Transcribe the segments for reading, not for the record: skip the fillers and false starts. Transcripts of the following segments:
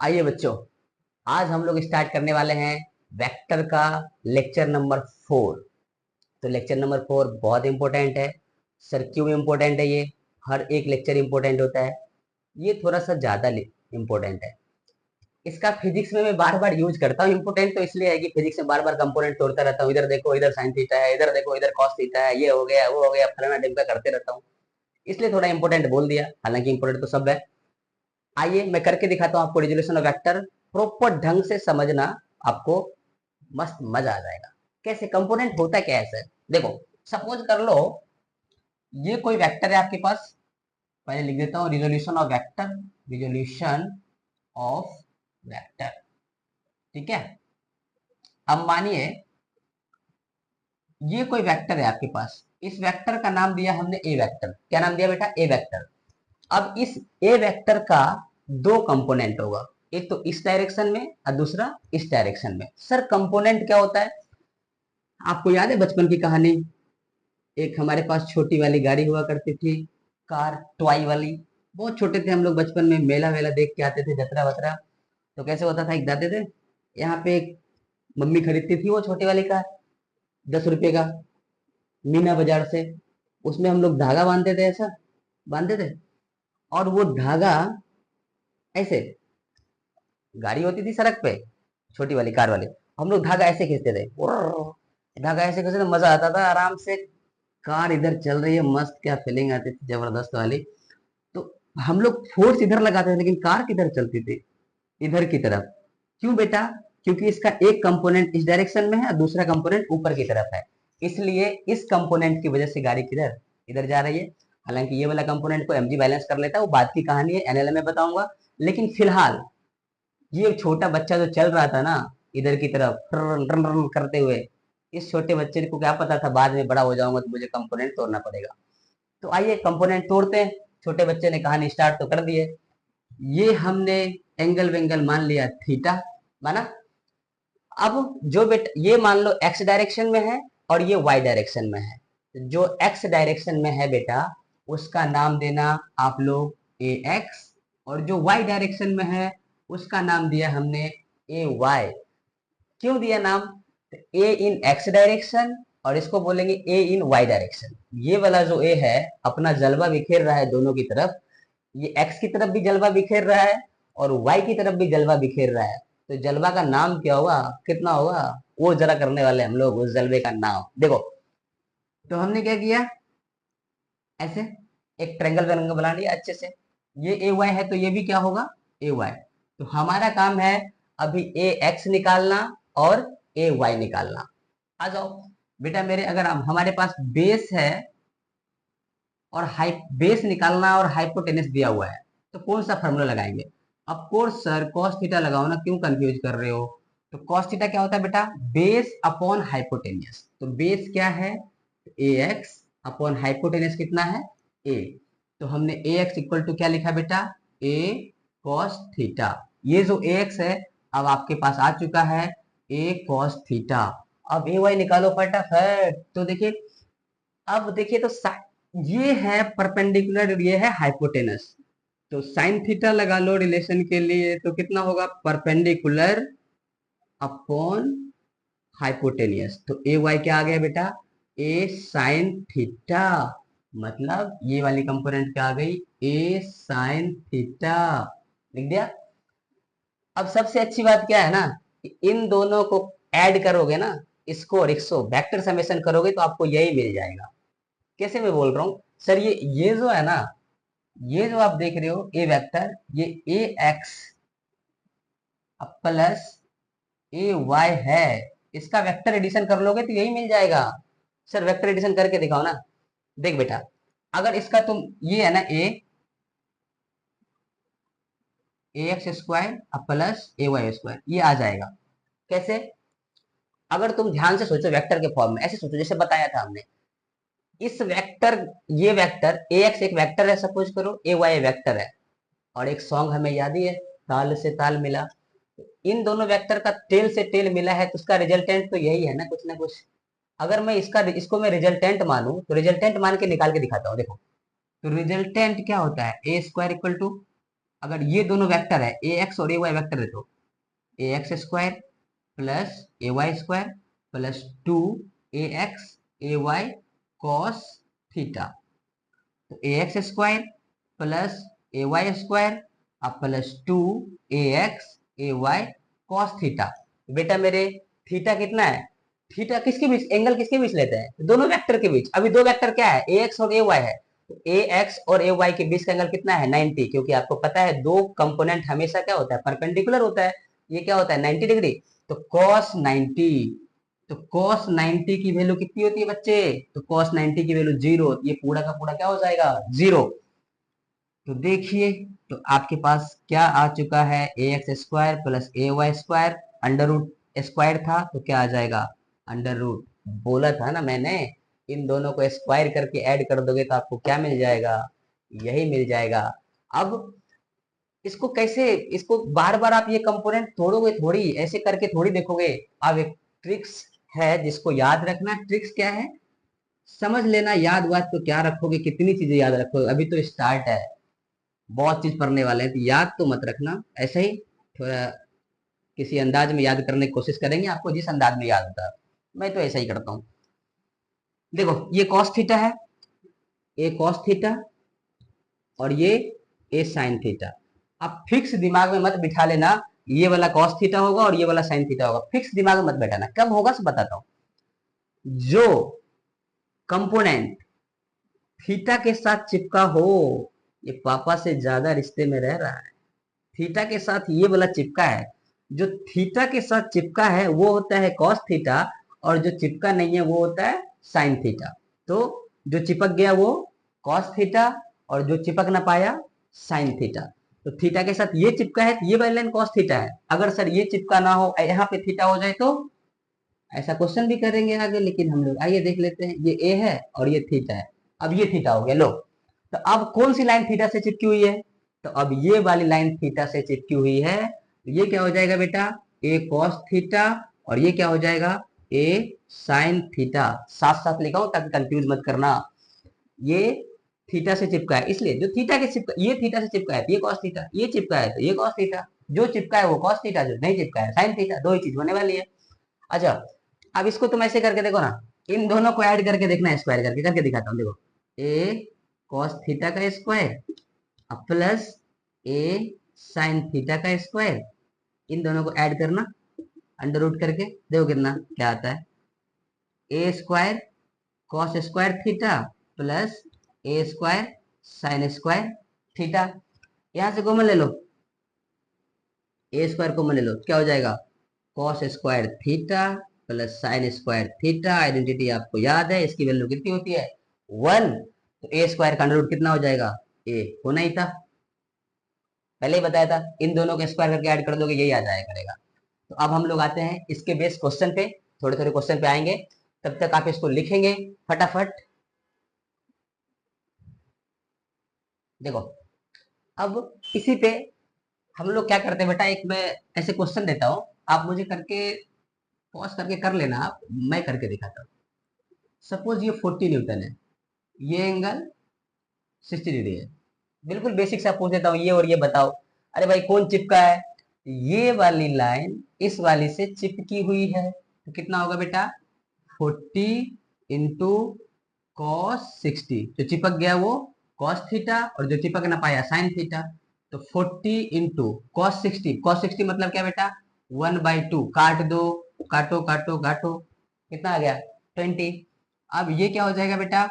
आइए बच्चों, आज हम लोग स्टार्ट करने वाले हैं वेक्टर का लेक्चर नंबर 4। तो लेक्चर नंबर 4 बहुत इंपॉर्टेंट है सर। क्यों इंपॉर्टेंट है ये? हर एक लेक्चर इंपॉर्टेंट होता है, ये थोड़ा सा ज्यादा इंपॉर्टेंट है। इसका फिजिक्स में मैं बार बार यूज करता हूँ। इंपॉर्टेंट तो इसलिए है कि फिजिक्स में बार बार कंपोनेंट तोड़ता रहता हूँ। इधर देखो, इधर साइन थीटा है, इधर देखो, इधर कॉस थीटा है, ये हो गया, वो हो गया, फलाना ढिमका करते रहता हूँ। इसलिए थोड़ा इंपॉर्टेंट बोल दिया, हालांकि इंपॉर्टेंट तो सब है। आइए मैं करके दिखाता हूँ आपको रिजोल्यूशन ऑफ वेक्टर। प्रॉपर ढंग से समझना, आपको मस्त मजा आ जाएगा। कैसे कंपोनेंट होता क्या है सर? देखो, सपोज कर लो ये कोई वेक्टर है आपके पास। पहले लिख देता हूँ resolution of vector. Resolution of vector, ठीक है। अब मानिए ये कोई वेक्टर है आपके पास। इस वेक्टर का नाम दिया हमने ए वेक्टर। क्या नाम दिया बेटा? ए वेक्टर। अब इस ए वेक्टर का दो कंपोनेंट होगा, एक तो इस डायरेक्शन में और दूसरा इस डायरेक्शन में। सर कंपोनेंट क्या होता है? आपको याद है बचपन की कहानी? एक हमारे पास छोटी वाली गाड़ी हुआ करती थी, कार, टॉय वाली। बहुत छोटे थे हम लोग, बचपन में मेला वेला देख के आते थे, जतरा वतरा। तो कैसे होता था, एक दाते थे यहाँ पे, एक मम्मी खरीदती थी वो छोटी वाली कार, 10 रुपए का, मीना बाजार से। उसमें हम लोग धागा बांधते थे, ऐसा बांधते थे। और वो धागा ऐसे, गाड़ी होती थी सड़क पे, छोटी वाली कार वाली, हम लोग धागा ऐसे खींचते थे। धागा ऐसे खींचते तो मजा आता था आराम से। कार इधर चल रही है मस्त, क्या फीलिंग आती थी जबरदस्त वाली। तो हम लोग फोर्स इधर लगाते थे, लेकिन कार किधर चलती थी? इधर की तरफ। क्यों बेटा? क्योंकि इसका एक कंपोनेंट इस डायरेक्शन में है और दूसरा कंपोनेंट ऊपर की तरफ है। इसलिए इस कंपोनेंट की वजह से गाड़ी किधर, इधर जा रही है। हालांकि ये वाला कंपोनेंट को एमजी बैलेंस कर लेता है, वो बात की कहानी है, एनएलएम में बताऊंगा। लेकिन फिलहाल ये छोटा बच्चा जो चल रहा था ना इधर की तरफ रन रन रन करते हुए, इस छोटे बच्चे को क्या पता था बाद में बड़ा हो जाऊंगा तो मुझे कंपोनेंट तोड़ना पड़ेगा। तो आइए कंपोनेंट तोड़ते हैं। छोटे बच्चे ने कहानी स्टार्ट तो कर दी है। ये हमने एंगल वेंगल मान लिया, थीटा माना। अब जो बेटा ये मान लो एक्स डायरेक्शन में है और ये वाई डायरेक्शन में है। जो एक्स डायरेक्शन में है बेटा, उसका नाम देना आप लोग ए एक्स, और जो वाई डायरेक्शन में है उसका नाम दिया हमने ए वाई। क्यों दिया नाम? ए इन एक्स डायरेक्शन और इसको बोलेंगे ए इन वाई डायरेक्शन। ये वाला जो ए है अपना जलवा बिखेर रहा है दोनों की तरफ। ये एक्स की तरफ भी जलवा बिखेर रहा है और वाई की तरफ भी जलवा बिखेर रहा है। तो जलवा का नाम क्या होगा, कितना होगा, वो जरा करने वाले हम लोग उस जलवे का नाम। देखो, तो हमने क्या किया, ऐसे एक ट्रायंगल वैंगल बना लिया अच्छे से। ये ए वाई है तो ये भी क्या होगा, ए वाई। तो हमारा काम है अभी ए एक्स निकालना और ए वाई निकालना। आ जाओ बेटा मेरे, अगर हमारे पास बेस है और बेस निकालना और हाइपोटेनस दिया हुआ है, तो कौन सा फॉर्मूला लगाएंगे? Of course sir cos theta लगाओ ना, क्यों कंफ्यूज कर रहे हो? तो कॉस थीटा क्या होता है बेटा? Base upon hypotenuse. तो बेस क्या है? ए एक्स अपॉन हाइपोटेनियस कितना है, ए। तो हमने ए एक्स इक्वल टू क्या लिखा बेटा? ए कॉस थीटा। ये जो ए एक्स है अब आपके पास आ चुका है, ए कॉस थीटा। अब ए वाई निकालो फटाफट। तो देखिए, अब देखिए तो ये है परपेंडिकुलर, ये है हाइपोटेनस। तो साइन थीटा लगा लो रिलेशन के लिए, तो कितना होगा? Perpendicular upon hypotenuse. तो ए वाई क्या आ गया बेटा? ए साइन थीटा। मतलब ये वाली कंपोनेंट क्या आ गई? ए साइन थीटा। लिख दिया। अब सबसे अच्छी बात क्या है ना, कि इन दोनों को ऐड करोगे ना, इसको और इसको वेक्टर समेशन करोगे तो आपको यही मिल जाएगा। कैसे मैं बोल रहा हूँ सर? ये जो है ना, ये जो आप देख रहे हो ए वेक्टर, ये ए एक्स प्लस ए वाई है। इसका वेक्टर एडिशन कर लोगे तो यही मिल जाएगा। सर वेक्टर एडिशन करके दिखाओ ना। देख बेटा, अगर इसका तुम, ये है ना ए X square plus A Y square, ये आ जाएगा। कैसे? अगर तुम ध्यान से सोचो वेक्टर के फॉर्म में, ऐसे सोचो जैसे बताया था हमने। इस वेक्टर, ये वेक्टर ए एक्स एक वेक्टर है, सपोज करो ए वाई वेक्टर है। और एक सॉन्ग हमें याद ही है, ताल से ताल मिला। इन दोनों वेक्टर का टेल से टेल मिला है, तो उसका रिजल्टेंट तो यही है ना, कुछ ना कुछ। अगर मैं इसको मैं रिजल्टेंट मानूं तो रिजल्टेंट मान के निकाल के दिखाता हूँ। देखो, तो रिजल्टेंट क्या होता है? ए स्क्वायर इक्वल टू अगर ये दोनों वेक्टर है, ए एक्स और ए वाई वेक्टर है, तो ए X square plus A Y square plus 2ax A Y cos theta. तो ए X square plus A Y square अब प्लस 2ax ए वाई कॉस थीटा। बेटा मेरे थीटा कितना है, थीटा किसके बीच, एंगल किसके बीच लेते हैं, दोनों वेक्टर के बीच। अभी दो वेक्टर क्या है, ए एक्स और ए वाई है, तो ए एक्स और ए वाई के बीच का एंगल कितना है 90, क्योंकि आपको पता है दो कंपोनेंट हमेशा क्या होता है, परपेंडिकुलर होता है। ये क्या होता है 90 डिग्री, तो cos 90, तो cos 90 की वैल्यू कितनी होती है बच्चे, तो cos 90 की वैल्यू 0, ये पूरा का पूरा क्या हो जाएगा 0। तो देखिए, तो आपके पास क्या आ चुका है, A X square plus A Y square, under root square था तो क्या आ जाएगा अंडर रूट। बोला था ना मैंने, इन दोनों को स्क्वायर करके ऐड कर दोगे तो आपको क्या मिल जाएगा, यही मिल जाएगा। अब इसको कैसे, इसको बार बार आप ये कंपोनेंट तोड़ोगे थोड़ी, ऐसे करके थोड़ी देखोगे। अब एक ट्रिक्स है जिसको याद रखना, ट्रिक्स क्या है समझ लेना, याद वाद तो क्या रखोगे, कितनी चीजें याद रखोगे, अभी तो स्टार्ट है, बहुत चीज पढ़ने वाले हैं, तो याद तो मत रखना, ऐसे ही थोड़ा किसी अंदाज में याद करने की कोशिश करेंगे, आपको जिस अंदाज में याद होता है। मैं तो ऐसा ही करता हूँ। देखो ये कॉस थीटा है, ए कॉस थीटा, और ये ए साइन थीटा। अब फिक्स दिमाग में मत बिठा लेना ये वाला कॉस थीटा होगा और ये वाला साइन थीटा होगा, फिक्स दिमाग में मत बैठाना, कब होगा सब बताता हूँ। जो कंपोनेंट थीटा के साथ चिपका हो, ये पापा से ज्यादा रिश्ते में रह रहा है, थीटा के साथ ये वाला चिपका है, जो थीटा के साथ चिपका है वो होता है कॉस थीटा, और जो चिपका नहीं है वो होता है साइन थीटा। तो जो चिपक गया वो कॉस थीटा, और जो चिपक ना पाया साइन थीटा। तो थीटा के साथ ये चिपका है तो ये वाली लाइन कॉस थीटा है, अगर सर ये चिपका ना हो यहाँ पे थीटा हो जाए तो ऐसा क्वेश्चन भी करेंगे आगे, लेकिन हम लोग आइए देख लेते हैं। ये ए है और ये थीटा है, अब ये थीटा हो गया लो। तो अब कौन सी लाइन थीटा से चिपकी हुई है, तो अब ये वाली लाइन थीटा से चिपकी हुई है, तो ये क्या हो जाएगा बेटा ए कॉस थीटा, और ये क्या हो जाएगा ए साइन थीटा। साथ साथ लिखा हूं ताकि कंफ्यूज मत करना। ये थीटा से चिपका है, इसलिए जो थीटा के चिपका, ये थीटा से चिपका है तो ये कॉस थीटा, ये चिपका है तो ये कॉस थीटा, जो चिपका है वो कॉस थीटा, जो नहीं चिपका है साइन थीटा, दो ही चीज होने वाली है। अच्छा, अब इसको तुम ऐसे करके देखो ना, इन दोनों को ऐड करके देखना, स्क्वायर करके करके दिखाता हूँ। देखो ए कॉस थीटा का स्क्वायर प्लस ए साइन थीटा का स्क्वायर, इन दोनों को ऐड करना अंडर रूट करके, देखो कितना क्या आता है, A square cos square theta plus A square sine square theta. यहां से कॉमन ले लो, ए स्क्वायर कॉमन ले लो, क्या हो जाएगा cos square theta plus sign square theta. Identity आपको याद है, इसकी वैल्यू कितनी होती है 1, तो ए स्क्वायर का अंडर रूट कितना हो जाएगा, ए होना ही था, पहले ही बताया था, इन दोनों को स्क्वायर करके ऐड कर दोगे यही आ जाया करेगा। तो अब हम लोग आते हैं इसके बेस क्वेश्चन पे, थोड़े थोड़े क्वेश्चन पे आएंगे, तब तक आप इसको लिखेंगे फटाफट। देखो अब इसी पे हम लोग क्या करते हैं बेटा, एक मैं ऐसे क्वेश्चन देता हूँ, आप मुझे करके पॉज करके कर लेना, आप मैं करके दिखाता हूँ। सपोज ये 40 न्यूटन है, ये एंगल 60 डिग्री है, बिल्कुल बेसिक सा पूछ देता हूँ, ये और ये बताओ। अरे भाई कौन चिपका है, ये वाली लाइन इस वाली से चिपकी हुई है, तो कितना होगा बेटा 40 इंटू कॉस 60, जो चिपक गया वो कॉस थीटा, और जो चिपक ना पाया साइन थीटा। तो 40 इंटू कॉस 60, कॉस 60 मतलब क्या बेटा 1/2, काट दो, काटो काटो काटो, कितना आ गया 20। अब ये क्या हो जाएगा बेटा,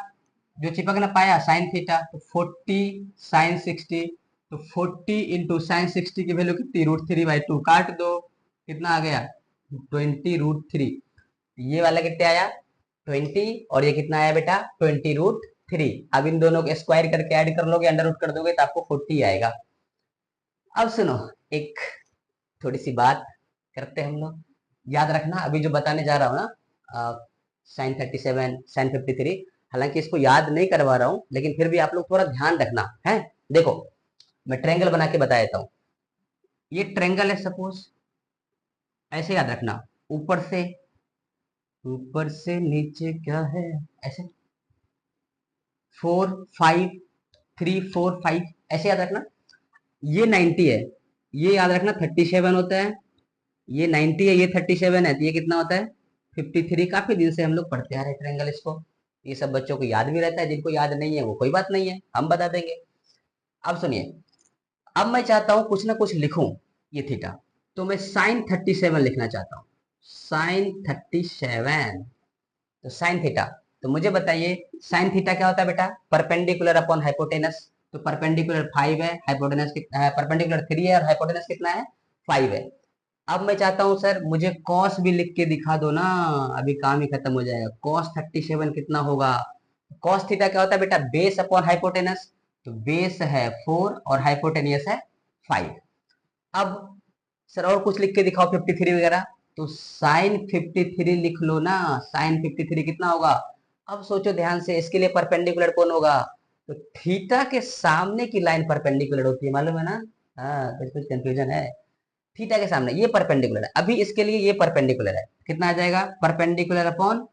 जो चिपक ना पाया साइन थीटा, तो 40 साइन 60, तो 40 इंटू साइन 60 की वैल्यू कितनी √3/2, काट दो, कितना आ गया 20 √3। ये वाला कितना आया 20, और ये कितना आया बेटा 20 √3। अब इन दोनों को स्क्वायर करके ऐड कर लोगे, अंडर रूट कर दोगे तो आपको 40 आएगा। अब सुनो, एक थोड़ी सी बात करते हैं हम लोग, याद रखना अभी जो बताने जा रहा हूँ ना, साइन 37 साइन 53, हालांकि इसको याद नहीं करवा रहा हूँ, लेकिन फिर भी आप लोग थोड़ा ध्यान रखना है। देखो मैं ट्रायंगल बना के बता देता हूँ, ये ट्रायंगल है सपोज, ऐसे याद रखना, ऊपर से नीचे क्या है, ऐसे 4 5 3 4 5, ऐसे याद रखना। ये 90 है, ये याद रखना 37 होता है, ये 90 है, ये 37 है, तो ये कितना होता है 53। काफी दिन से हम लोग पढ़ते आ रहे ट्रायंगल इसको, ये सब बच्चों को याद भी रहता है, जिनको याद नहीं है वो कोई बात नहीं है, हम बता देंगे। अब सुनिए, अब मैं चाहता हूं कुछ ना कुछ लिखूं ये थीटा, तो मैं साइन 37 लिखना चाहता हूं, साइन 37, तो साइन थीटा। तो मुझे बताइए साइन थीटा क्या होता है बेटा, परपेंडिकुलर अपॉन हाइपोटेनस। तो परपेंडिकुलर 5 है, हाइपोटेनस कितना है, परपेंडिकुलर 3 है और हाइपोटेनस कितना है 5 है। अब मैं चाहता हूं सर मुझे कॉस भी लिख के दिखा दो ना, अभी काम ही खत्म हो जाएगा। कॉस 37 कितना होगा, कॉस थीटा क्या होता है बेटा, बेस अपॉन हाइपोटेनस। तो बेस है 4 और हाइपोटेनियस है 5। अब सर और कुछ लिख के दिखाओ 53 वगैरह, तो साइन 53 लिख लो ना, साइन 53 कितना होगा। अब सोचो ध्यान से, इसके लिए परपेंडिकुलर कौन होगा, तो थीटा के सामने की लाइन परपेंडिकुलर होती है, मालूम है ना। हाँ, कुछ कंफ्यूजन है, थीटा के सामने ये परपेंडिकुलर है, अभी इसके लिए ये परपेंडिकुलर है, कितना आ जाएगा परपेंडिकुलर अपॉन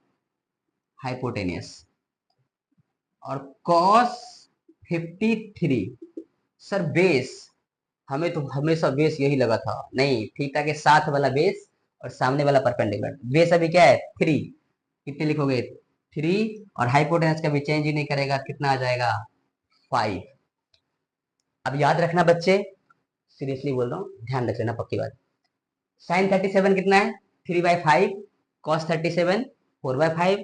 हाइपोटेनियस। और कॉस 53, सर बेस, हमें तो हमेशा बेस यही लगा था, नहीं थीटा के साथ वाला बेस और सामने वाला परपेंडिकुलर। बेस अभी क्या है 3, कितने लिखोगे 3, और हाइपोटेनस का भी चेंज ही नहीं करेगा, कितना आ जाएगा 5। अब याद रखना बच्चे, सीरियसली बोल रहा हूँ, ध्यान रख लेना पक्की बात। साइन 37 कितना है 3/5, कॉस 37 4/5,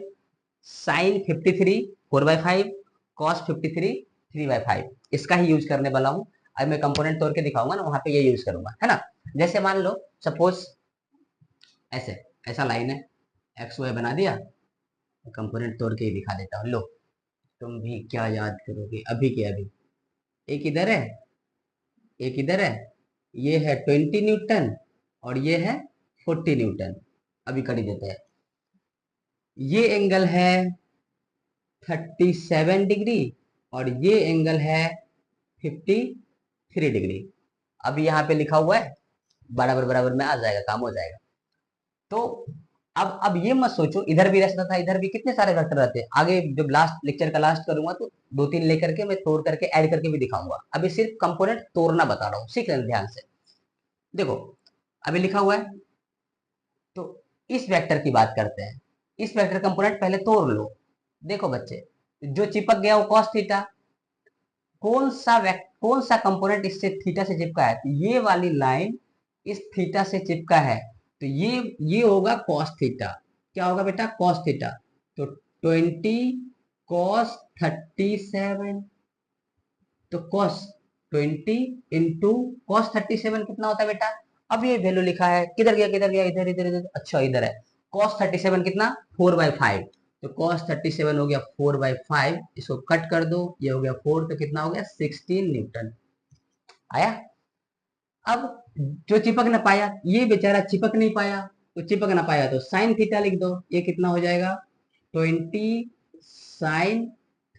साइन 53 4/5, कॉस 53 3/5। इसका ही यूज करने वाला हूँ। अब मैं कंपोनेंट तोड़ के दिखाऊंगा ना, वहां पे ये यूज करूंगा, है ना। जैसे मान लो सपोज ऐसे, ऐसा लाइन है, एक्स वाई बना दिया, कंपोनेंट तोड़ के ही दिखा देता हूँ, लो तुम भी क्या याद करोगे अभी के अभी। एक इधर है, एक इधर है, ये है 20 न्यूटन और ये है 40 न्यूटन। अभी कर ही देते हैं, ये एंगल है 37 डिग्री और ये एंगल है 53 डिग्री। अभी यहाँ पे लिखा हुआ है, बराबर बराबर में आ जाएगा, काम हो जाएगा। तो अब ये मत सोचो इधर भी रहता था इधर भी, कितने सारे वेक्टर रहते हैं, आगे जब लास्ट लेक्चर का लास्ट करूंगा तो 2-3 लेकर के मैं तोड़ करके ऐड करके भी दिखाऊंगा, अभी सिर्फ कंपोनेंट तोड़ना बता रहा हूँ, सीख लेना ध्यान से। देखो अभी लिखा हुआ है, तो इस वेक्टर की बात करते हैं, इस वेक्टर कंपोनेंट पहले तोड़ लो। देखो बच्चे, जो चिपक गया वो कॉस थीटा, कौन सा कंपोनेंट इससे थीटा से चिपका है, तो ये वाली लाइन इस थीटा से चिपका है, तो ये होगा कॉस थीटा। क्या होगा बेटा कॉस थीटा, तो 20 कॉस 37, तो कॉस 20 इंटू कॉस 37 कितना होता है बेटा। अब ये वैल्यू लिखा है, किधर गया किधर गया, इधर इधर इधर, अच्छा इधर है। कॉस 37 कितना 4/5, तो कॉस 37 हो गया 4/5, इसको कट कर दो, ये हो गया 4, तो कितना हो गया 16 न्यूटन आया। अब जो चिपक ना पाया, ये बेचारा चिपक नहीं पाया, तो चिपक ना पाया तो साइन थीटा लिख दो, ये कितना हो जाएगा 20 साइन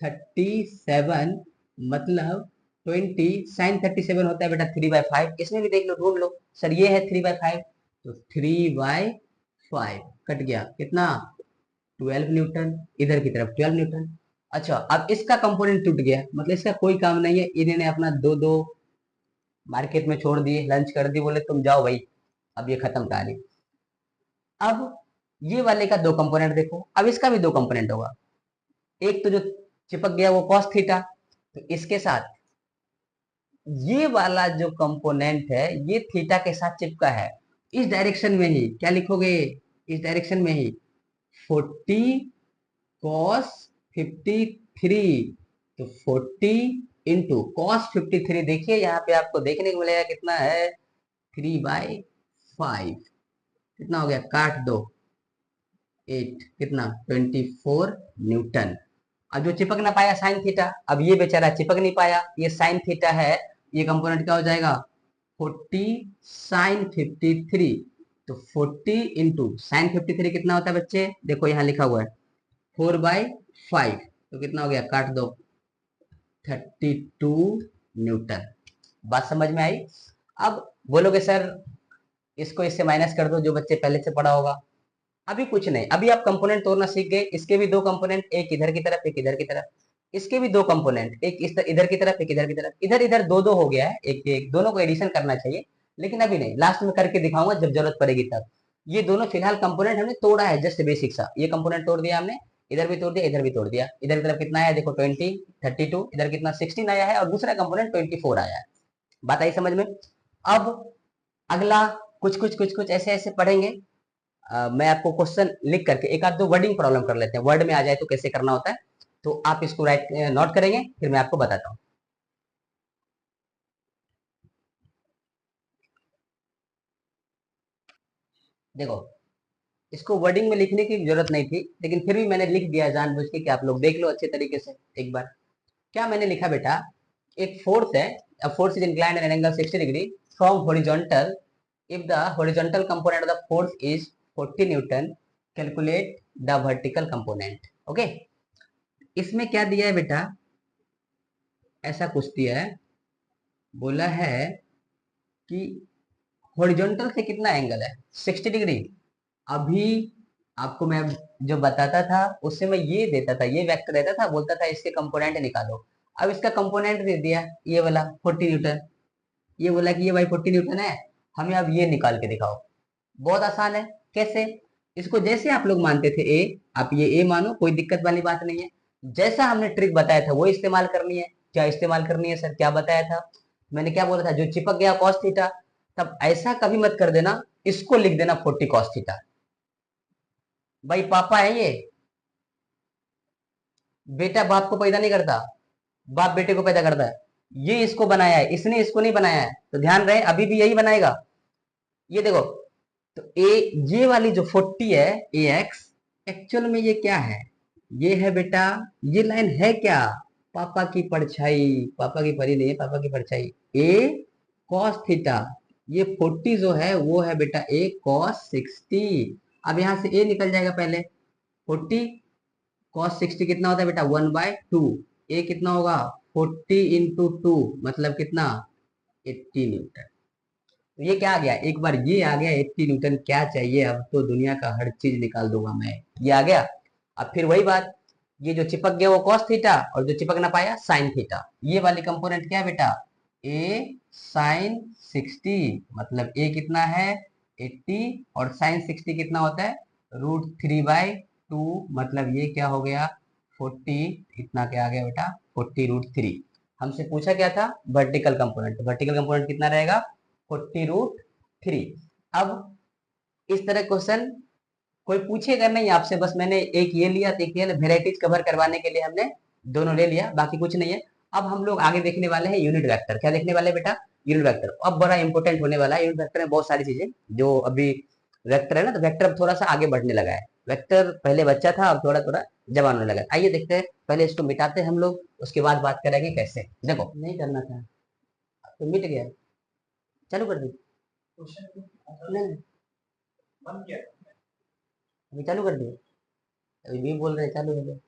37, मतलब 20 साइन 37 होता है बेटा 3/5, इसमें भी देख लो ढूंढ लो, सर ये है 3/5, तो 3/5 कट गया कितना 12 न्यूटन, इधर की तरफ 12 न्यूटन। अच्छा अब इसका कंपोनेंट टूट गया, मतलब इसका कोई काम नहीं है, इन्होंने अपना दो दो मार्केट में छोड़ दिए, लंच कर दी, बोले तुम जाओ भाई, अब ये खत्म कहानी। अब ये वाले का दो कंपोनेंट देखो, अब इसका भी दो कंपोनेंट होगा, एक तो जो चिपक गया वो कॉस थीटा, तो इसके साथ ये वाला जो कंपोनेंट है ये थीटा के साथ चिपका है, इस डायरेक्शन में ही क्या लिखोगे, इस डायरेक्शन में ही 40 कॉस 53, तो 40 इंटू कॉस 53, देखिए यहाँ पे आपको देखने को मिलेगा कितना है 3/5, कितना हो गया काट दो 8, कितना 24 न्यूटन। अब जो चिपक ना पाया साइन थीटा, अब ये बेचारा चिपक नहीं पाया, ये साइन थीटा है, ये कंपोनेंट क्या हो जाएगा 40 साइन 53, तो 40 इंटू साइन 53 कितना होता है बच्चे, देखो यहाँ लिखा हुआ है 4/5, तो कितना हो गया काट दो 32 न्यूटन। बात समझ में आई। अब बोलोगे सर इसको इससे माइनस कर दो, जो बच्चे पहले से पढ़ा होगा। अभी कुछ नहीं, अभी आप कंपोनेंट तोड़ना सीख गए, इसके भी दो कंपोनेंट, एक इधर की तरफ एक इधर की तरफ, इसके भी दो कंपोनेंट, एक इधर की तरफ, एक इधर की तरफ, इधर इधर दो दो हो गया है, एक एक दोनों को एडिशन करना चाहिए, लेकिन अभी नहीं, लास्ट में करके दिखाऊंगा जब जरूरत पड़ेगी तब। ये दोनों फिलहाल कंपोनेंट हमने तोड़ा है, जस्ट बेसिक सा ये कंपोनेंट तोड़ दिया हमने, इधर भी तोड़ दिया, इधर भी तोड़ दिया। इधर की तरफ कितना आया देखो 20, 32, इधर कितना 16 आया है, और दूसरा कंपोनेंट 24 आया है। बात आई समझ में? अब अगला कुछ ऐसे ऐसे पढ़ेंगे। मैं आपको क्वेश्चन लिख करके एक आध दो वर्डिंग प्रॉब्लम कर लेते हैं, वर्ड में आ जाए तो कैसे करना होता है, तो आप इसको राइट नोट करेंगे, फिर मैं आपको बताता हूँ। देखो, इसको वर्डिंग में लिखने की जरूरत नहीं थी, लेकिन फिर भी मैंने लिख दिया जानबूझ के कि आप लोग देख लो अच्छे तरीके से एक बार। क्या मैंने लिखा बेटा, एक फोर्स है, a force is inclined at an angle 60 degree from horizontal if the horizontal component of the force is 40 newton, calculate the vertical component। Okay, इसमें क्या दिया है बेटा, ऐसा कुछ दिया है, बोला है कि हॉरिजॉन्टल से कितना एंगल है 60 डिग्री। अभी आपको मैं जो बताता था उससे मैं ये देता था, ये वेक्टर देता था, बोलता था इसके कंपोनेंट निकालो। अब इसका कंपोनेंट दे दिया ये वाला 40 न्यूटन, ये बोला कि ये भाई 40 न्यूटन है, हमें अब ये निकाल के दिखाओ। बहुत आसान है। कैसे? इसको जैसे आप लोग मानते थे ए, आप ये ए मानो, कोई दिक्कत वाली बात नहीं है। जैसा हमने ट्रिक बताया था वो इस्तेमाल करनी है। क्या इस्तेमाल करनी है सर, क्या बताया था? मैंने क्या बोला था, जो चिपक गया कॉस थीटा, तब ऐसा कभी मत कर देना, इसको लिख देना 40 कॉस थीटा। भाई पापा है ये, बेटा बाप को पैदा नहीं करता, बाप बेटे को पैदा करता है। ये इसको बनाया है, इसने इसको नहीं बनाया है, तो ध्यान रहे अभी भी यही बनाएगा। ये देखो, तो ए, ये वाली जो 40 है ए एक्स, एक्चुअल में ये क्या है, ये है बेटा, ये लाइन है क्या, पापा की परछाई, पापा की परी नहीं है, पापा की परछाई, ए कॉस थीटा। ये 40 जो है वो है बेटा ए कॉस 60। अब यहां से ए निकल जाएगा पहले, 40 कॉस 60 कितना होता है बेटा 1/2, ए कितना होगा 40 इंटू 2, मतलब कितना 80 न्यूटन। तो ये क्या आ गया, एक बार ये आ गया 80 न्यूटन, क्या चाहिए, अब तो दुनिया का हर चीज निकाल दूंगा मैं, ये आ गया। अब फिर वही बात, ये जो चिपक गया वो कॉस थीटा, और जो चिपक ना पाया साइन थीटा। ये वाली कंपोनेंट क्या है बेटा, ए साइन 60, मतलब ए कितना है 80, और साइन 60 कितना होता है √3/2, मतलब ये क्या हो गया 40, इतना क्या आ गया बेटा 40√3। हमसे पूछा क्या था, वर्टिकल कंपोनेंट, वर्टिकल कंपोनेंट कितना रहेगा 40√3। अब इस तरह क्वेश्चन कोई पूछेगा नहीं आपसे, बस मैंने एक ये लिया तो एक ये, वेराइटीज कवर करवाने के लिए हमने दोनों ले लिया, बाकी कुछ नहीं है। अब हम लोग आगे देखने वाले हैं यूनिट वेक्टर। क्या देखने वाले बेटा, यूनिट वेक्टर। अब बड़ा इंपॉर्टेंट होने वाला है यूनिट वेक्टर में, बहुत सारी चीजें जो अभी वेक्टर है ना, तो वेक्टर अब थोड़ा सा आगे बढ़ने लगा है। वेक्टर पहले बच्चा था, अब थोड़ा थोड़ा जवान होने लगा। आइए देखते हैं, पहले इसको मिटाते हैं हम लोग, उसके बाद बात करेंगे कैसे। देखो, नहीं करना था तो मिट गया, चालू कर दी, नहीं अभी चालू कर दिए, अभी भी बोल रहे हैं चालू कर दो,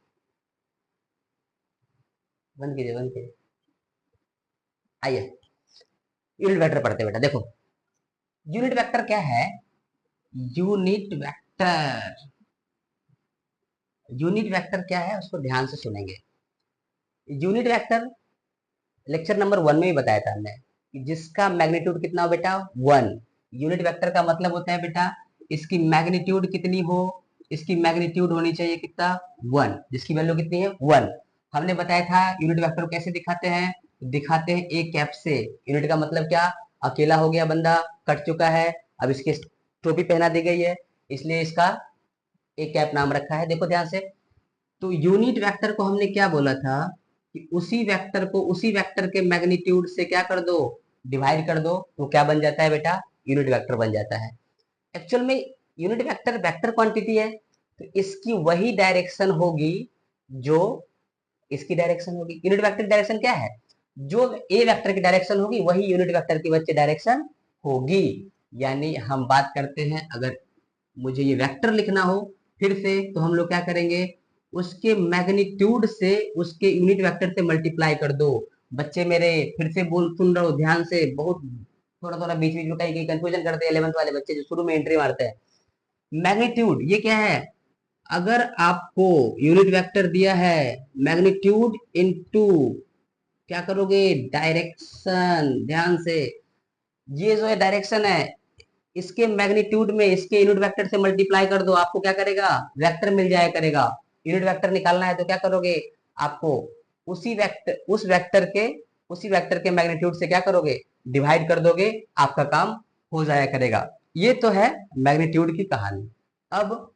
बंद कीजिए बंद कीजिए। आइए यूनिट वेक्टर पढ़ते हैं बेटा। देखो, यूनिट वेक्टर क्या है, यूनिट वेक्टर, यूनिट वेक्टर क्या है उसको ध्यान से सुनेंगे। यूनिट वेक्टर लेक्चर नंबर 1 में ही बताया था हमने कि जिसका मैग्नीट्यूड कितना हो बेटा 1। यूनिट वेक्टर का मतलब होता है बेटा इसकी मैग्नीट्यूड कितनी हो, इसकी मैग्नीट्यूड होनी चाहिए कितना 1, जिसकी वैल्यू कितनी है 1। हमने बताया था यूनिट वेक्टर को कैसे दिखाते हैं, दिखाते हैं ए कैप से। यूनिट का मतलब क्या, अकेला हो गया बंदा, कट चुका है, अब इसकी टोपी पहना दी गई है, इसलिए इसका ए कैप नाम रखा है। देखो ध्यान से, तो यूनिट वेक्टर को हमने क्या बोला था कि उसी वेक्टर को उसी वेक्टर के मैग्नीट्यूड से क्या कर दो, डिवाइड कर दो, तो क्या बन जाता है बेटा यूनिट वेक्टर बन जाता है। एक्चुअल में यूनिट वेक्टर वेक्टर क्वांटिटी है, तो इसकी वही डायरेक्शन होगी जो इसकी डायरेक्शन होगी। यूनिट वेक्टर की डायरेक्शन क्या है, जो ए वेक्टर की डायरेक्शन होगी वही यूनिट वेक्टर की बच्चे डायरेक्शन होगी। यानी हम बात करते हैं, अगर मुझे ये वेक्टर लिखना हो फिर से, तो हम लोग क्या करेंगे, उसके मैग्नीट्यूड से उसके यूनिट वेक्टर से मल्टीप्लाई कर दो। बच्चे मेरे फिर से बोल सुन रहे हो ध्यान से, बहुत थोड़ा थोड़ा बीच बीच में कहीं कहीं कंफ्यूजन करते हैं 11th वाले बच्चे जो शुरू में एंट्री मारते हैं। मैग्नीट्यूड ये क्या है, अगर आपको यूनिट वेक्टर दिया है मैग्नीट्यूड इनटू, क्या करोगे, डायरेक्शन, ध्यान से, ये जो है डायरेक्शन है, इसके मैग्नीट्यूड में इसके यूनिट वेक्टर से मल्टीप्लाई कर दो, आपको क्या करेगा, वेक्टर मिल जाया करेगा। यूनिट वेक्टर निकालना है तो क्या करोगे, आपको उसी वेक्टर के मैग्नीट्यूड से क्या करोगे, डिवाइड कर दोगे, आपका काम हो जाया करेगा। ये तो है मैग्नीट्यूड की कहानी। अब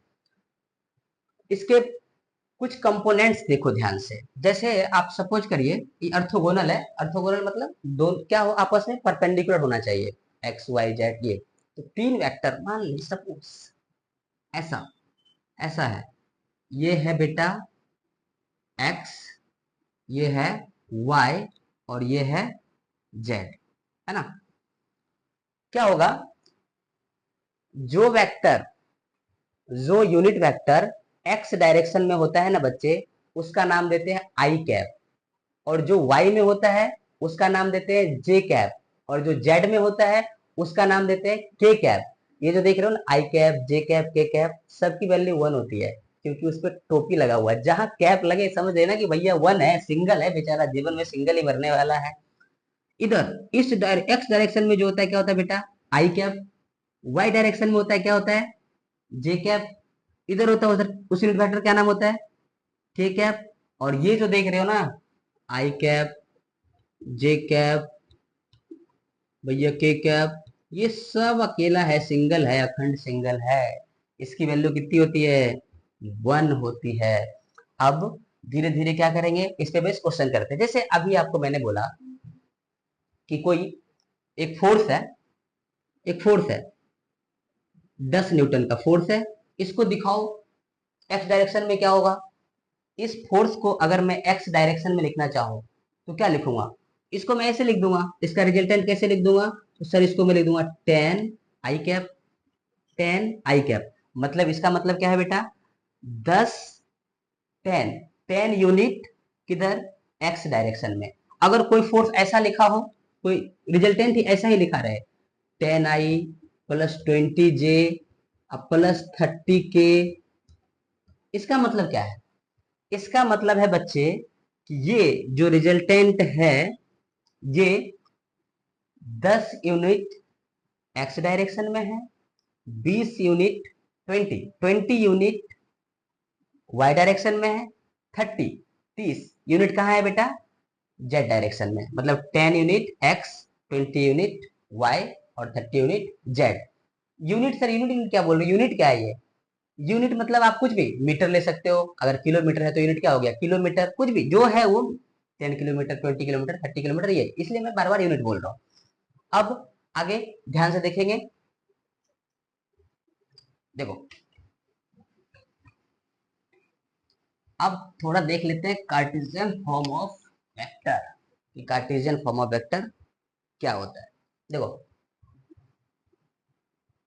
इसके कुछ कंपोनेंट्स देखो ध्यान से। जैसे आप सपोज करिए ये ऑर्थोगोनल है, ऑर्थोगोनल मतलब दो क्या हो, आपस में परपेंडिकुलर होना चाहिए, एक्स वाई जेड ये। तो तीन वेक्टर मान ली सपोज ऐसा ऐसा है, ये है बेटा एक्स, ये है वाई, और ये है जेड, है ना। क्या होगा, जो वेक्टर जो यूनिट वेक्टर एक्स डायरेक्शन में होता है ना बच्चे, उसका नाम देते हैं आई कैप, और जो वाई में होता है उसका नाम देते हैं जे कैप, और जो जेड में होता है उसका नाम देते हैं के कैप। ये जो देख रहे हो ना, आई कैप, जे कैप, के कैप, सबकी वैल्यू वन होती है, क्योंकि उस पर टोपी लगा हुआ है। जहां कैप लगे समझ लेना कि भैया वन है, सिंगल है, बेचारा जीवन में सिंगल ही मरने वाला है। इधर एक्स डायरेक्शन में जो होता है क्या होता है बेटा, आई कैप। वाई डायरेक्शन में होता है क्या होता है, जे कैप। इधर होता है उधर उस यूनिट वेक्टर क्या नाम होता है, के कैप। और ये जो देख रहे हो ना, आई कैप, जे कैप, भैया के कैप, ये सब अकेला है, सिंगल है, अखंड सिंगल है। इसकी वैल्यू कितनी होती है, वन होती है। अब धीरे धीरे क्या करेंगे, इस पे बेस क्वेश्चन करते हैं। जैसे अभी आपको मैंने बोला कि कोई एक फोर्स है, एक फोर्स है 10 न्यूटन का फोर्स है, इसको दिखाओ एक्स डायरेक्शन में क्या होगा। इस फोर्स को अगर मैं एक्स डायरेक्शन में लिखना चाहूं तो क्या लिखूंगा, इसको मैं ऐसे लिख दूंगा, इसका रिजल्टेंट कैसे लिख दूंगा, तो सर इसको मैं लिख दूंगा ten I cap, ten I cap. मतलब इसका मतलब क्या है बेटा, 10 टेन, 10 यूनिट किधर, एक्स डायरेक्शन में। अगर कोई फोर्स ऐसा लिखा हो, कोई रिजल्टेंट ही ऐसा ही लिखा रहे, 10 आई प्लस 20 जे प्लस 30 के, इसका मतलब क्या है, इसका मतलब है बच्चे कि ये जो रिजल्टेंट है, ये 10 यूनिट एक्स डायरेक्शन में है, 20 यूनिट, 20 यूनिट वाई डायरेक्शन में है, 30 यूनिट कहाँ है बेटा, जेड डायरेक्शन में। मतलब 10 यूनिट एक्स, 20 यूनिट वाई, और 30 unit Z. Unit sir, unit क्या बोल रहे हो, यूनिट क्या है ये, यूनिट मतलब आप कुछ भी मीटर ले सकते हो, अगर किलोमीटर है तो यूनिट क्या हो गया, किलोमीटर, कुछ भी जो है वो 10 किलोमीटर, 20 किलोमीटर, 30 किलोमीटर, ये इसलिए मैं बार बार यूनिट बोल रहा हूँ। अब आगे ध्यान से देखेंगे, देखो अब थोड़ा देख लेते हैं कार्टेशियन फॉर्म ऑफ वेक्टर, कि कार्टेशियन फॉर्म ऑफ वेक्टर क्या होता है। देखो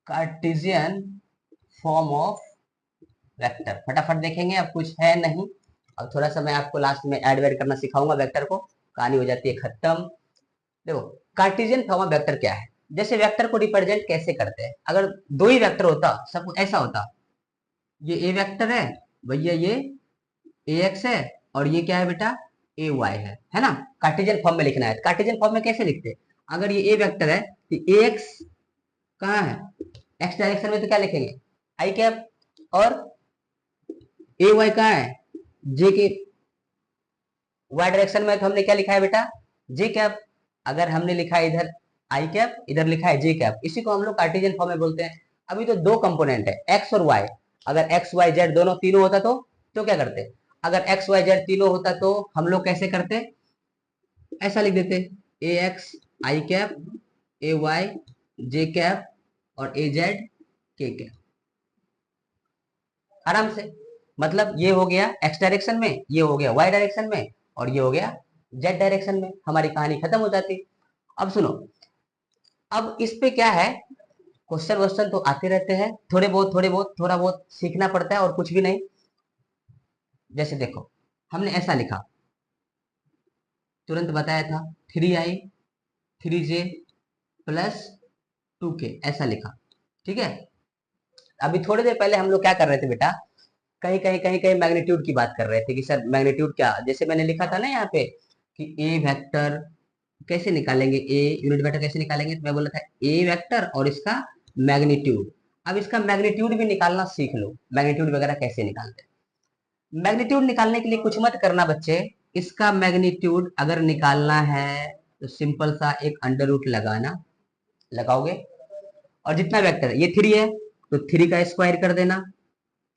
कार्टेशियन फॉर्म ऑफ वेक्टर फटाफट देखेंगे, अब कुछ है नहीं। अब थोड़ा सा मैं आपको लास्ट में ऐड वेड करना सिखाऊंगा वेक्टर को, कहानी हो जाती है खत्म। देखो कार्टेशियन फॉर्म ऑफ वेक्टर क्या है, जैसे वेक्टर को रिप्रेजेंट कैसे करते हैं। अगर दो ही वेक्टर होता, सब कुछ ऐसा होता, ये ए वेक्टर है भैया, ये ए एक्स है, और ये क्या है बेटा, ए वाई है ना। कार्टेशियन फॉर्म में लिखना है, कार्टेशियन फॉर्म में कैसे लिखते हैं, अगर ये ए वेक्टर है तो ए एक्स कहाँ है, एक्स डायरेक्शन में तो क्या लिखेंगे, आई कैप, और ए वाई कहाँ है, जे के वाई डायरेक्शन में, तो हमने क्या लिखा है बेटा, जे कैप। अगर हमने लिखा है इधर आई कैप, इधर लिखा है जे कैप, इसी को हम लोग कार्टेशियन फॉर्म में बोलते हैं। अभी तो दो कंपोनेंट है एक्स और वाई, अगर एक्स वाई जेड दोनों तीनों होता तो क्या करते, अगर एक्स वाई जेड तीनों होता तो हम लोग कैसे करते, ऐसा लिख देते, ए एक्स आई कैप, ए वाई जे कैप, और ए जेड के कैप, आराम से। मतलब ये हो गया एक्स डायरेक्शन में, ये हो गया वाई डायरेक्शन में, और ये हो गया जेड डायरेक्शन में, हमारी कहानी खत्म हो जाती। अब सुनो, अब इस पे क्या है, क्वेश्चन वोश्चन तो आते रहते हैं, थोड़े बहुत थोड़ा बहुत सीखना पड़ता है, और कुछ भी नहीं। जैसे देखो हमने ऐसा लिखा, तुरंत बताया था, 3i 3j प्लस 2k, ऐसा लिखा, ठीक है। अभी थोड़ी देर पहले हम लोग क्या कर रहे थे बेटा, कहीं कहीं मैग्नीट्यूड की बात कर रहे थे कि सर मैग्नीट्यूड क्या, जैसे मैंने लिखा था ना यहाँ पे कि ए वेक्टर कैसे निकालेंगे, ए यूनिट वेक्टर कैसे निकालेंगे, तो मैं बोला था ए वेक्टर और इसका मैग्नीट्यूड। अब इसका मैग्नीट्यूड भी निकालना सीख लो, मैग्नीट्यूड वगैरह कैसे निकालते हैं। मैग्नीट्यूड निकालने के लिए कुछ मत करना बच्चे, इसका मैग्नीट्यूड अगर निकालना है तो सिंपल सा एक अंडर रूट लगाना, लगाओगे, और जितना वेक्टर है ये 3 है तो 3 का स्क्वायर कर देना,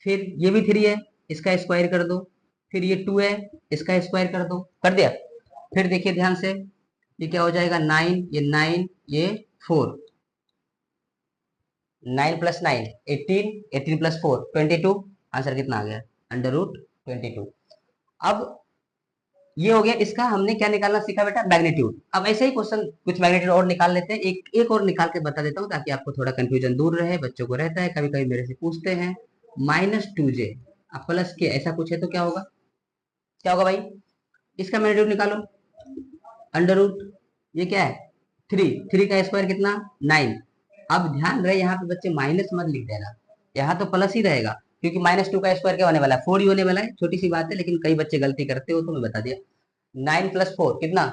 फिर ये भी 3 है इसका स्क्वायर कर दो, फिर ये 2 है इसका स्क्वायर कर दो, कर दिया। फिर देखिए ध्यान से, ये क्या हो जाएगा 9, ये 9, ये 4, 9 प्लस 9 18, 18 प्लस 4 22, आंसर कितना आ गया अंडर रूट 22। अब ये हो गया इसका, हमने क्या निकालना सीखा बेटा, मैग्नीट्यूड। अब ऐसे ही क्वेश्चन कुछ मैग्नीट्यूड और निकाल लेते हैं, एक और निकाल के बता देता हूँ ताकि आपको थोड़ा कंफ्यूजन दूर रहे, बच्चों को रहता है कभी कभी मेरे से पूछते हैं। -2j अब प्लस के ऐसा कुछ है तो क्या होगा, क्या होगा भाई, इसका मैग्नीट्यूड निकालो, अंडर रूट ये क्या है 3, 3 का स्क्वायर कितना 9। अब ध्यान रहे यहाँ पे बच्चे माइनस मत लिख देना, यहाँ तो प्लस ही रहेगा, क्योंकि -2 का स्क्वायर क्या होने वाला है 4 ही होने वाला है, छोटी सी बात है लेकिन कई बच्चे गलती करते हो तो मैं बता दिया। 9 प्लस 4 कितना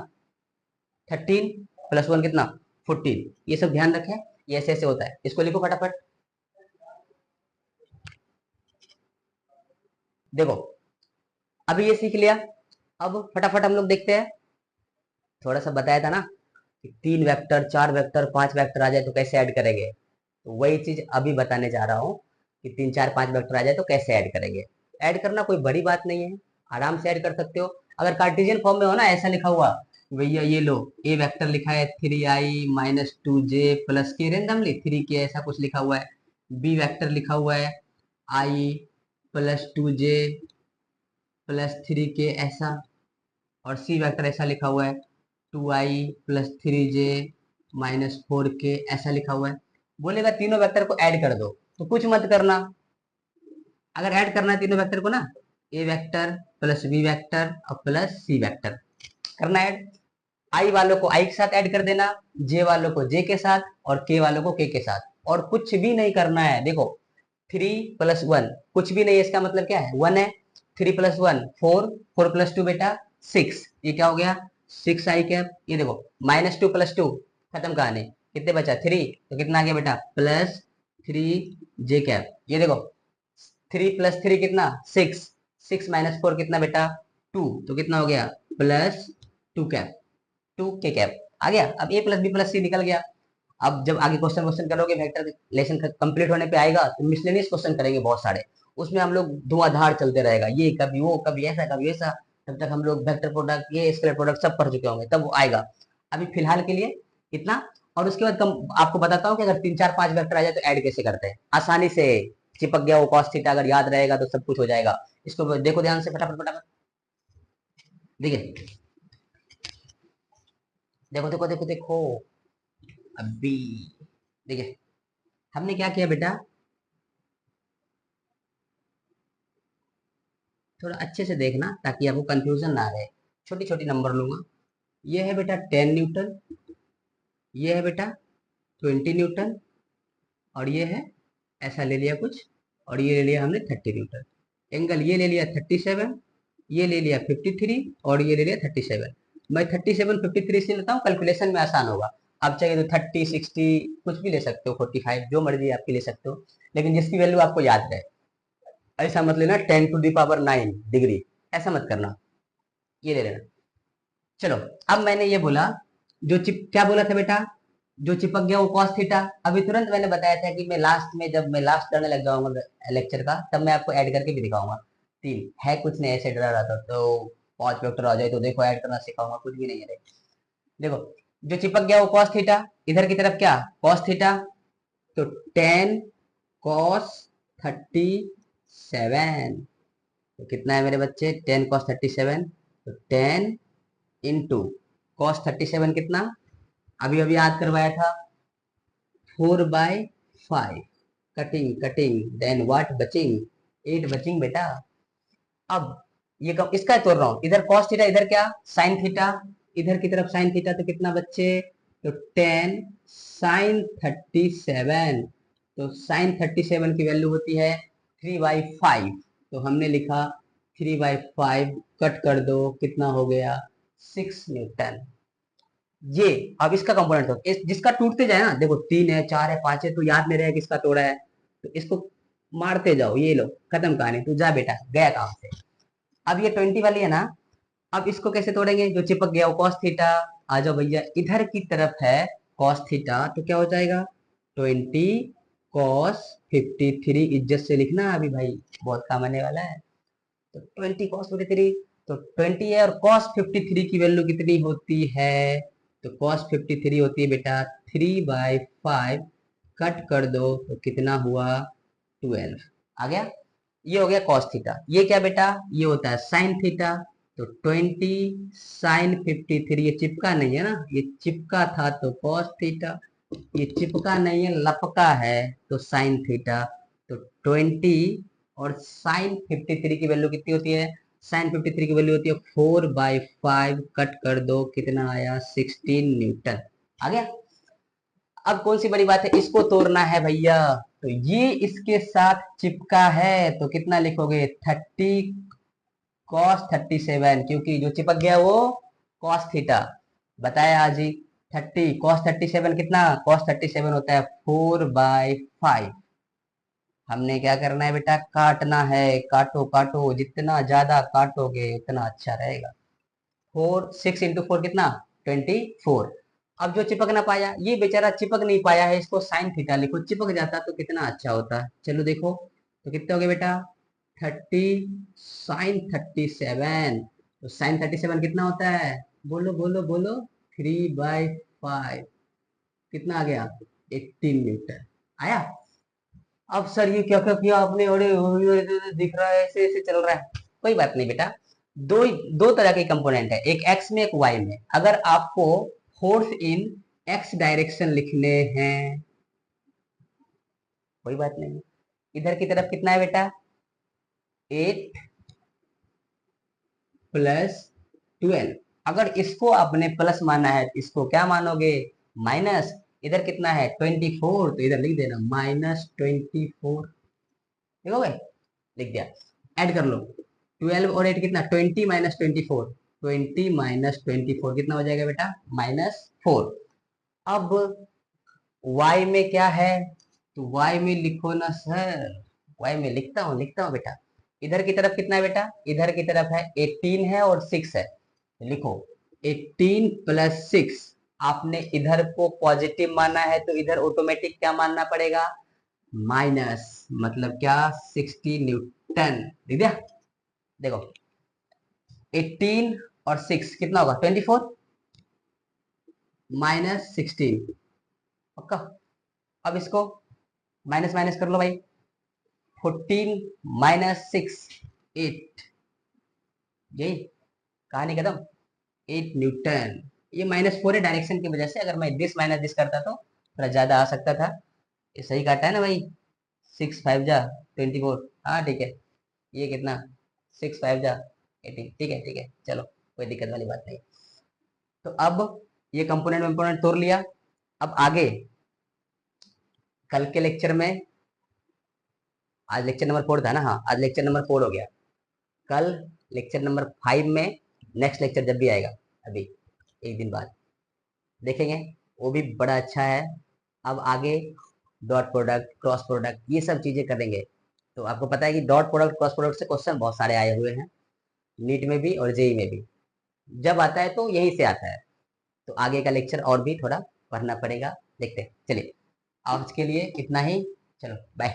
13, प्लस 1 कितना 14, ये सब ध्यान रखें, ये ऐसे ऐसे होता है, इसको लिखो फटाफट। देखो अभी ये सीख लिया, अब फटाफट हम लोग देखते हैं, थोड़ा सा बताया था ना कि 3 वेक्टर 4 वेक्टर 5 वेक्टर आ जाए तो कैसे ऐड करेंगे, तो वही चीज अभी बताने जा रहा हूँ कि 3 4 5 वेक्टर आ जाए तो कैसे ऐड करेंगे। ऐड करना कोई बड़ी बात नहीं है, आराम से ऐड कर सकते हो। अगर कार्टेशियन फॉर्म में हो ना, ऐसा लिखा हुआ भैया, ये लो ए वेक्टर लिखा है 3i-2j प्लस के रेंडमली 3 के ऐसा कुछ लिखा हुआ है, बी वेक्टर लिखा हुआ है i+2j प्लस 3 के ऐसा, और सी वेक्टर ऐसा लिखा हुआ है 2i+3j -4k ऐसा लिखा हुआ है। बोलेगा तीनों वेक्टर को ऐड कर दो, तो कुछ मत करना, अगर ऐड करना है तीनों वेक्टर को ना, ए वेक्टर प्लस बी वेक्टर और प्लस सी वेक्टर करना ऐड। आई वालों को आई के साथ ऐड कर देना, जे वालों को जे के साथ, और के वालों को के साथ, और कुछ भी नहीं करना है। देखो 3+1 कुछ भी नहीं है, इसका मतलब क्या है 1 है, 3+1 4, 4+2 बेटा 6, ये क्या हो गया 6i कैप। ये देखो -2+2 खत्म कहानी, कितने बचा 3, तो कितना आ गया बेटा +3j कैप। ये देखो 3+3 कितना 6, 6 - 4 कितना बेटा 2, तो कितना हो गया +2 कैप, 2k कैप आ गया। अब a प्लस बी प्लस सी निकल गया। अब जब आगे क्वेश्चन क्वेश्चन करोगे, वेक्टर लेसन कंप्लीट होने पे आएगा तो मिसलेनियस क्वेश्चन करेंगे बहुत सारे, उसमें हम लोग धुआंधार चलते रहेगा, ये कभी वो कभी ऐसा कभी ऐसा, तब तक हम लोग वेक्टर प्रोडक्ट ये स्केलर प्रोडक्ट सब पढ़ चुके होंगे, तब वो आएगा। अभी फिलहाल के लिए इतना, और उसके बाद आपको बताता हूँ कि अगर 3 4 5 वेक्टर आ जाए तो ऐड कैसे करते हैं आसानी से, चिपक गया वो cos थीटा अगर याद रहेगा तो सब कुछ हो जाएगा। इसको देखो ध्यान से फटाफट फटाफट, देखिए देखो देखो देखो देखो, अभी देखिए हमने क्या किया बेटा, थोड़ा अच्छे से देखना ताकि आपको कंफ्यूजन ना रहे, छोटी छोटी नंबर लूंगा। ये है बेटा 10 न्यूटन, ये है बेटा 20 न्यूटन, और ये है ऐसा ले लिया कुछ, और ये ले लिया हमने 30 न्यूटन। एंगल ये ले लिया 37, ये ले लिया 53, और ये ले लिया 37। मैं 37 53 से लेता हूँ, कैलकुलेशन में आसान होगा। आप चाहिए तो 30 60 कुछ भी ले सकते हो, 45 जो मर्जी आपकी ले सकते हो, लेकिन जिसकी वैल्यू आपको याद रहे। ऐसा मत लेना 10⁹ डिग्री, ऐसा मत करना, ये ले लेना। चलो अब मैंने ये बोला, जो चिप क्या बोला था बेटा, जो चिपक गया वो cos थीटा। अभी तुरंत मैंने बताया था कि मैं लास्ट में, जब मैं लास्ट करने लग जाऊंगा लेक्चर का, तब मैं आपको ऐड करके भी दिखाऊंगा। 3 है कुछ नहीं, ऐसे डरा रहा था तो 5 वेक्टर आ जाए तो देखो ऐड करना सिखाऊंगा, कुछ भी नहीं है। देखो जो चिपक गया वो cos थीटा, इधर की तरफ क्या cos थीटा, तो 10 cos 37, तो कितना है मेरे बच्चे 10 cos 37, तो 10 इंटू cos 37 कितना, अभी अभी याद करवाया था 4/5, कटिंग कटिंग देन व्हाट बचिंग, 8 बचिंग बेटा। अब ये कब इसका तोड़ रहा हूं, इधर cos थीटा इधर क्या sin थीटा, इधर की तरफ sin थीटा, तो कितना बच्चे, तो 10 sin 37, तो sin 37 की वैल्यू होती है 3/5, तो हमने लिखा 3/5 कट कर दो, कितना हो गया 6 न्यूटन। ये अब इसका कंपोनेंट हो, जिसका टूटते जाए ना, देखो 3 है 4 है 5 है तो याद नहीं रहेगा किसका तोड़ा है, तो इसको मारते जाओ, ये लो खत्म कहानी, तू जा बेटा गया काम से। अब ये 20 वाली है ना, अब इसको कैसे तोड़ेंगे, जो चिपक गया वो कॉस थीटा। आ जाओ भैया, इधर की तरफ है कॉस थीटा, तो क्या हो जाएगा 20 cos 53, इज्जत से लिखना अभी भाई, बहुत काम आने वाला है। तो 20 cos 53, तो 20 है, और cos 53 की वैल्यू कितनी होती है, तो cos 53 होती है बेटा 3/5, कट कर दो तो कितना हुआ 12। आ गया, ये हो गया cos थीटा। ये क्या बेटा, ये होता है sin थीटा। तो 20 sin 53, ये चिपका नहीं है ना, ये चिपका था तो cos थीटा, ये चिपका नहीं है लपका है तो sin थीटा। तो 20 और sin 53 की वैल्यू कितनी होती है, sin 53 की वैल्यू होती है 4/5, कट कर दो कितना आया 16 न्यूटन। आ गया। अब कौन सी बड़ी बात है, इसको तोड़ना है भैया, तो ये इसके साथ चिपका है तो कितना लिखोगे 30 cos 37, क्योंकि जो चिपक गया वो cos थीटा, बताया आज ही। 30 cos 37 कितना, cos 37 होता है 4/5। हमने क्या करना है बेटा, काटना है, काटो काटो, जितना ज्यादा काटोगे उतना अच्छा रहेगा। 6 × 4 कितना 24। अब जो चिपक ना पाया, ये बेचारा चिपक नहीं पाया है, इसको साइन थीटा लिखो, चिपक जाता तो कितना अच्छा होता। चलो देखो, तो कितने हो गए बेटा 30 sin 37, तो sin 37 कितना होता है, बोलो बोलो बोलो 3/5, कितना आ गया 18 न्यूटन। आया। अब सर ये क्या क्या किया आपने, अरे दिख रहा है ऐसे ऐसे चल रहा है, कोई बात नहीं बेटा, दो दो तरह के कंपोनेंट है, एक एक्स में एक वाई में। अगर आपको फोर्स इन एक्स डायरेक्शन लिखने हैं कोई बात नहीं, इधर की तरफ कितना है बेटा 8 + 12। अगर इसको आपने प्लस माना है, इसको क्या मानोगे माइनस। इधर कितना है 24, तो इधर लिख देना -24, देखोगे लिख दिया। ऐड कर लो 12 और 8 कितना 20 - 24, 20 - 24 कितना हो जाएगा बेटा -4। अब y में क्या है, तो y में लिखो ना सर, y में लिखता हूँ बेटा। इधर की तरफ कितना है बेटा, इधर की तरफ है 18 है और 6 है, तो लिखो 18 + 6। आपने इधर को पॉजिटिव माना है तो इधर ऑटोमेटिक क्या मानना पड़ेगा माइनस, मतलब क्या 60 न्यूटन। लिख दिया, देखो 18 और 6 कितना होगा 24 -16, पक्का। अब इसको माइनस माइनस कर लो भाई, 14 - 6 8, यही कहानी खत्म, 8 न्यूटन। ये -4 है डायरेक्शन की वजह से, अगर मैं दिस माइनस दिस करता तो थोड़ा ज्यादा आ सकता था। ये सही काटा है ना भाई, 6 × 5 = 24, हाँ ठीक है। ये कितना 6 × 5 = 18, ठीक है चलो, कोई दिक्कत वाली बात नहीं। तो अब ये कंपोनेंट कंपोनेंट तोड़ लिया। अब आगे कल के लेक्चर में, आज लेक्चर नंबर 4 था ना, हाँ आज लेक्चर नंबर 4 हो गया। कल लेक्चर नंबर 5 में, नेक्स्ट लेक्चर जब भी आएगा अभी एक दिन बाद देखेंगे, वो भी बड़ा अच्छा है। अब आगे डॉट प्रोडक्ट क्रॉस प्रोडक्ट ये सब चीजें करेंगे। तो आपको पता है कि डॉट प्रोडक्ट क्रॉस प्रोडक्ट से क्वेश्चन बहुत सारे आए हुए हैं, नीट में भी और जेई में भी। जब आता है तो यहीं से आता है, तो आगे का लेक्चर और भी थोड़ा पढ़ना पड़ेगा, देखते हैं। चलिए आज के लिए इतना ही, चलो बाय।